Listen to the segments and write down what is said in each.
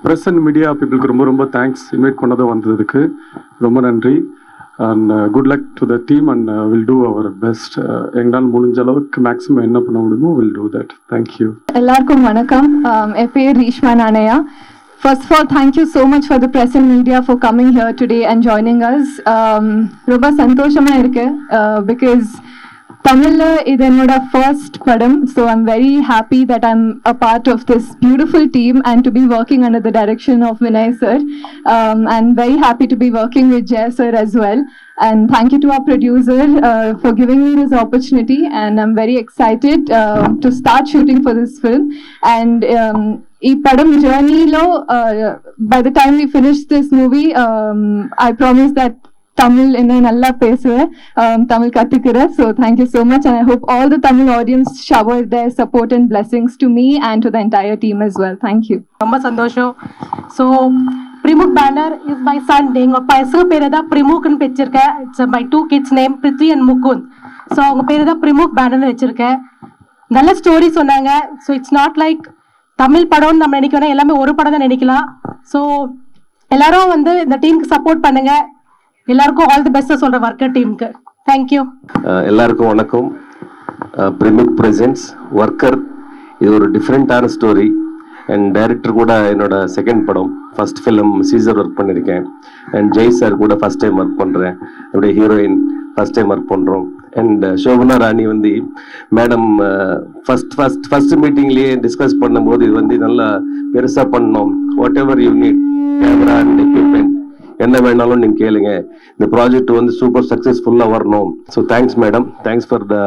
Press and media பீப்புளுக்கு ரொம்ப ரொம்ப தேங்க்ஸ் இன்வைட் பண்ணதும் வந்ததுக்கு ரொம்ப நன்றி. And good luck to the team and will do our best. எங்களால் முடிஞ்ச அளவுக்கு மேக்ஸிமம் என்ன பண்ண முடியுமோ வில் டூ தட். தேங்க்யூ. எல்லாருக்கும் வணக்கம். என் பேர் Reeshma நானையா. First of all, thank you so much for the press and media for coming here today and joining us. ரொம்ப சந்தோஷமா இருக்கு because Tamil is என்னோட first padam, so I'm very happy that I'm a part of this beautiful team and to be working under the direction of Vinay sir, and very happy to be working with Jay sir as well. And thank you to our producer for giving me this opportunity, and I'm very excited to start shooting for this film. And ee padam journey lo by the time we finish this movie, I promise that Tamil in nalla pesuven, Tamil kathikira. So thank you so much, and I hope all the Tamil audience shower their support and blessings to me and to the entire team as well. Thank you. Romba sandosham. So Primuk banner is my son. Enga paisa perada Primuk nu vechirka. It's my two kids name Prithvi and Mukund. So avanga perada Primuk banner nu vechirka. Nalla story சொன்னாங்க. So it's not like Tamil படம் நம்ம நினைக்கணும், எல்லாமே ஒரு படம் தான் நினைக்கலாம். So எல்லாரும் வந்து இந்த டீமுக்கு சப்போர்ட் பண்ணுங்க. எல்லாருக்கும் ஆல் தி பெஸ்ட் சொல்ற ஒர்க்கர் டீமுக்கு. தேங்க்யூ. எல்லாருக்கும் வணக்கம். பிரிமிக் பிரசன்ஸ் ஒர்க்கர் இது ஒரு டிஃப்ரெண்டான ஸ்டோரி. அண்ட் டைரக்டர் கூட என்னோட செகண்ட் படம், ஃபர்ஸ்ட் ஃபிலிம் சீசர் ஒர்க் பண்ணியிருக்கேன். அண்ட் ஜெய் சார் கூட ஃபர்ஸ்ட் டைம் ஒர்க் பண்ணுறேன். என்னுடைய ஹீரோயின் ஃபர்ஸ்ட் டைம் ஒர்க் பண்ணுறோம். அண்ட் சோபனா ராணி வந்து மேடம் ஃபர்ஸ்ட் மீட்டிங்லேயே டிஸ்கஸ் பண்ணும்போது இது வந்து நல்லா பெருசாக பண்ணோம். What ever you need, camera and equipment என்ன வேணாலும் நீங்கள் கேளுங்க, இந்த ப்ராஜெக்ட் வந்து சூப்பர் சக்ஸஸ்ஃபுல்லாக வரணும். So thanks madam, thanks for the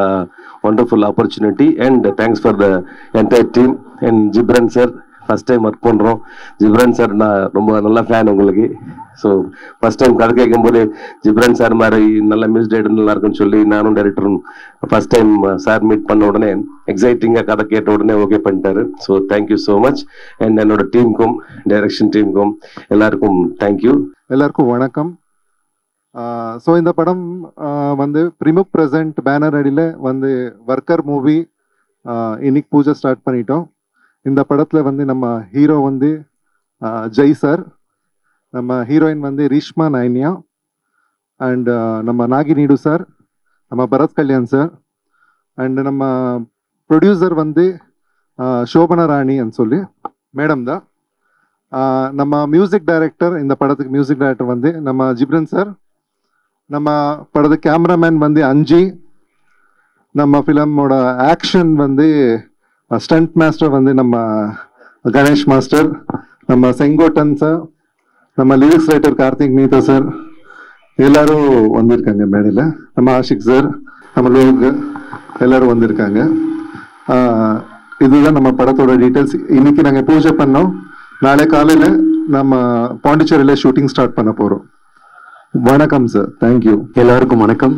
wonderful opportunity and thanks for the entire team. And Ghibran sir first time work பண்ணுறோம். ஜிப்ரன் சார் நான் ரொம்ப நல்ல ஃபேன் உங்களுக்கு. ஸோ ஃபர்ஸ்ட் டைம் கதை கேட்கும்போது ஜிப்ரன் சார் மாதிரி நல்ல மியூசிக் டைரக்டர் நல்லா இருக்குன்னு சொல்லி நானும் டைரக்டரும் ஃபர்ஸ்ட் டைம் சார் மீட் பண்ண உடனே எக்ஸைட்டிங்காக கதை கேட்ட உடனே ஓகே பண்ணிட்டாரு. So thank you so much. And என்னோட டீமுக்கும் டைரக்ஷன் டீமுக்கும் எல்லாருக்கும் தேங்க்யூ. எல்லாருக்கும் வணக்கம். ஸோ இந்த படம் வந்து பிரிமுக் பிரசன்ட் பேனர் அடியில் வந்து ஒர்க்கர் மூவி இன்னைக்கு பூஜை ஸ்டார்ட் பண்ணிட்டோம். இந்த படத்தில் வந்து நம்ம ஹீரோ வந்து ஜெய் சார், நம்ம ஹீரோயின் வந்து ரீஷ்மா நாயனியா, அண்ட் நம்ம நாகி நீடு சார், நம்ம பரத் கல்யாண் சார், அண்ட் நம்ம ப்ரொடியூசர் வந்து சோபனா ராணின்னு சொல்லி மேடம் தான். நம்ம மியூசிக் டைரக்டர், இந்த படத்துக்கு மியூசிக் டைரக்டர் வந்து நம்ம ஜிப்ரன் சார். நம்ம படத்துக்கு கேமராமேன் வந்து அஞ்சி. நம்ம ஃபிலிமோட ஆக்ஷன் வந்து ஸ்டண்ட் மாஸ்டர் வந்து நம்ம கணேஷ் மாஸ்டர், நம்ம செங்கோட்டன் சார், நம்ம லிரிக்ஸ் ரைட்டர் கார்த்திக் நீதா சார் எல்லாரும் வந்திருக்காங்க மேடையில். நம்ம ஆஷிக் சார், நம்ம லோக் எல்லாரும் வந்திருக்காங்க. இதுதான் நம்ம படத்தோட டீட்டெயில்ஸ். இன்னைக்கு நாங்கள் பூஜை பண்ணோம். நாளை காலையில் நம்ம பாண்டிச்சேரியில் ஷூட்டிங் ஸ்டார்ட் பண்ண போகிறோம். வணக்கம் சார், தேங்க்யூ. எல்லாருக்கும் வணக்கம்.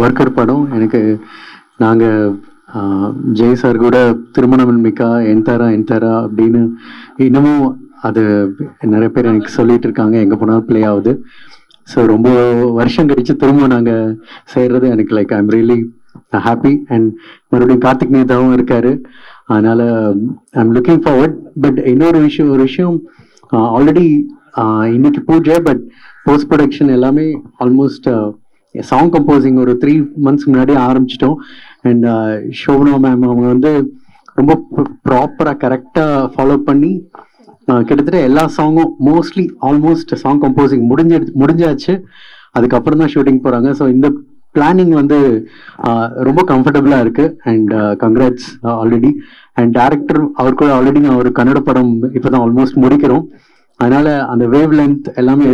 ஒர்க்கர் படம் எனக்கு நாங்கள் ஜெய் சார் கூட திருமணம் மிக்கா என்தாரா அப்படின்னு இன்னமும் அது நிறைய பேர் எனக்கு சொல்லிட்டு இருக்காங்க, எங்கே போனாலும் ப்ளே ஆகுது. ஸோ ரொம்ப வருஷம் கழிச்சு திரும்ப நாங்கள் செய்கிறது எனக்கு like I'm really happy. And மறுபடியும் கார்த்திக் நேதாவும் இருக்காரு, அதனால ஐம் லுக்கிங் ஃபார்வர்ட். பட் இன்னொரு விஷயம் ஆல்ரெடி இன்னைக்கு பூஜை, பட் போஸ்ட் ப்ரொடக்ஷன் எல்லாமே ஆல்மோஸ்ட் சாங் கம்போசிங் ஒரு 3 months முன்னாடி ஆரம்பிச்சிட்டோம். அண்ட் ஷோபனா மேம் அவங்க வந்து ரொம்ப ப்ராப்பராக கரெக்டாக ஃபாலோ பண்ணி கிட்டத்தட்ட எல்லா சாங்கும் மோஸ்ட்லி ஆல்மோஸ்ட் சாங் கம்போசிங் முடிஞ்சாச்சு. அதுக்கப்புறம் தான் ஷூட்டிங் போகிறாங்க. ஸோ இந்த பிளானிங் வந்து ரொம்ப கம்ஃபர்டபுளாக இருக்குது. And congrats already. And director அவர் கூட ஆல்ரெடி நான் ஒரு கன்னட படம் இப்போ தான் ஆல்மோஸ்ட் முடிக்கிறோம். அதனால அந்த வேவ் லென்த் எல்லாமே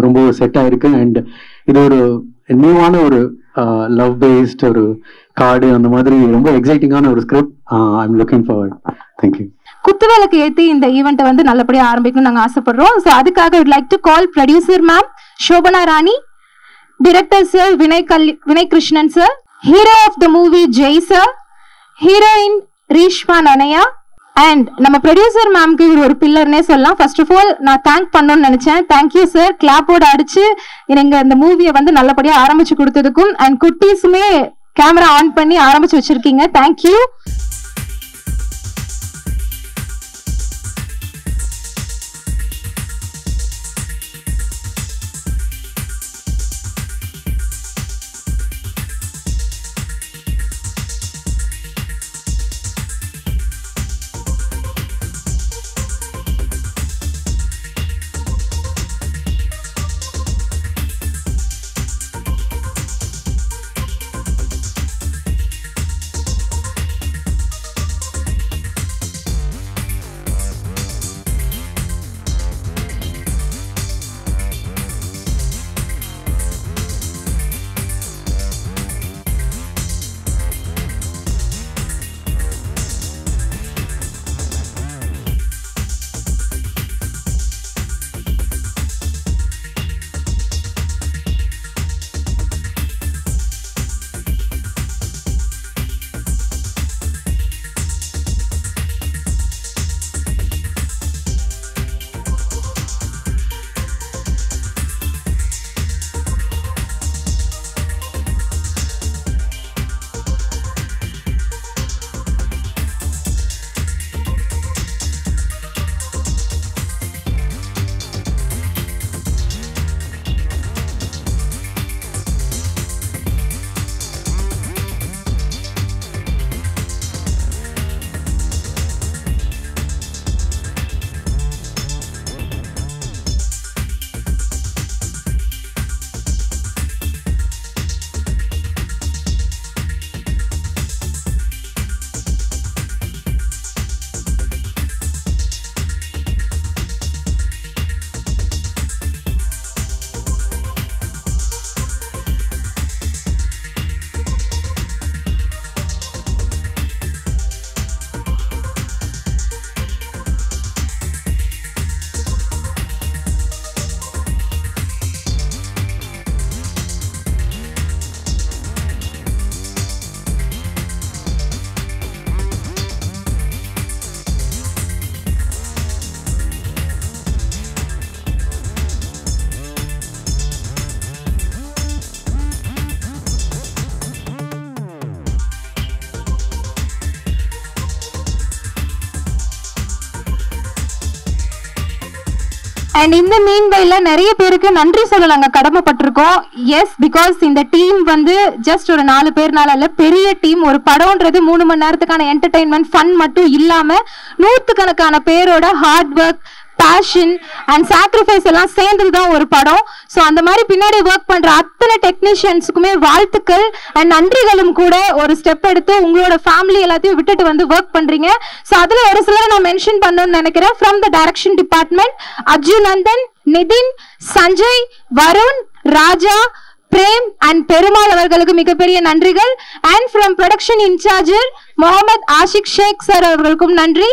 ரொம்ப செட் ஆயிருக்கு. அண்ட் இது ஒரு நியூவான ஒரு லவ் பேஸ்ட் ஒரு கார்டு, அந்த மாதிரி ரொம்ப எக்ஸைட்டிங்கான ஒரு script. I am looking forward. Thank you. குத்துவிளக்கு ஏற்றி இந்த ஈவெண்ட்டை வந்து நல்லபடியாக ஆரம்பிக்கணும்னு நாங்கள் ஆசைப்படுறோம். ஸோ அதுக்காக would like to call producer ma'am Shobana Rani, director sir Vinay Krishnan sir, hero of the movie Jai sir, heroine Reeshma Nanaya, and நம்ம ப்ரொடியூசர் மேம்க்கு ஒரு பில்லர்னே சொல்லலாம். ஃபர்ஸ்ட் ஆஃப் ஆல் நான் தேங்க் பண்ணணும்னு நினைச்சேன். தேங்க்யூ சார், கிளாப்போட அடிச்சு நீங்க இந்த மூவியை வந்து நல்லபடியாக ஆரம்பிச்சு கொடுத்ததுக்கும், அண்ட் குட்டீஸுமே கேமரா ஆன் பண்ணி ஆரம்பிச்சு வச்சிருக்கீங்க. தேங்க்யூ. அண்ட் இந்த மீன்வைல நிறைய பேருக்கு நன்றி சொல்ல நாங்க கடமைப்பட்டிருக்கோம். எஸ், பிகாஸ் இந்த டீம் வந்து ஜஸ்ட் ஒரு 4 பேர்னால இல்ல, பெரிய டீம். ஒரு படம்ன்றது 3 மணி நேரத்துக்கான என்டர்டைன்மெண்ட் ஃபன் மட்டும் இல்லாம 100கணக்கான பேரோட hard work, passion and sacrifice எல்லாம் சேர்ந்தது தான் ஒரு படம். ஸோ அந்த மாதிரி பின்னாடி ஒர்க் பண்ற அத்தனை டெக்னீஷியன்ஸுக்குமே வாழ்த்துக்கள் அண்ட் நன்றிகளும் கூட. ஒரு ஸ்டெப் எடுத்து உங்களோட ஃபேமிலி எல்லாத்தையும் விட்டுட்டு வந்து ஒர்க் பண்றீங்க. ஸோ அதுல ஒரு சிலரை நான் மென்ஷன் பண்ணணும்னு நினைக்கிறேன். From the direction department Arjun Nandan, Nithin, Sanjay, Varun, Raja, Prem and Perumal அவர்களுக்கு மிகப்பெரிய நன்றிகள். அண்ட் ஃப்ரம் ப்ரொடக்ஷன் இன்சார்ஜர் முகமது ஆஷிக் ஷேக் சார் அவர்களுக்கும் நன்றி.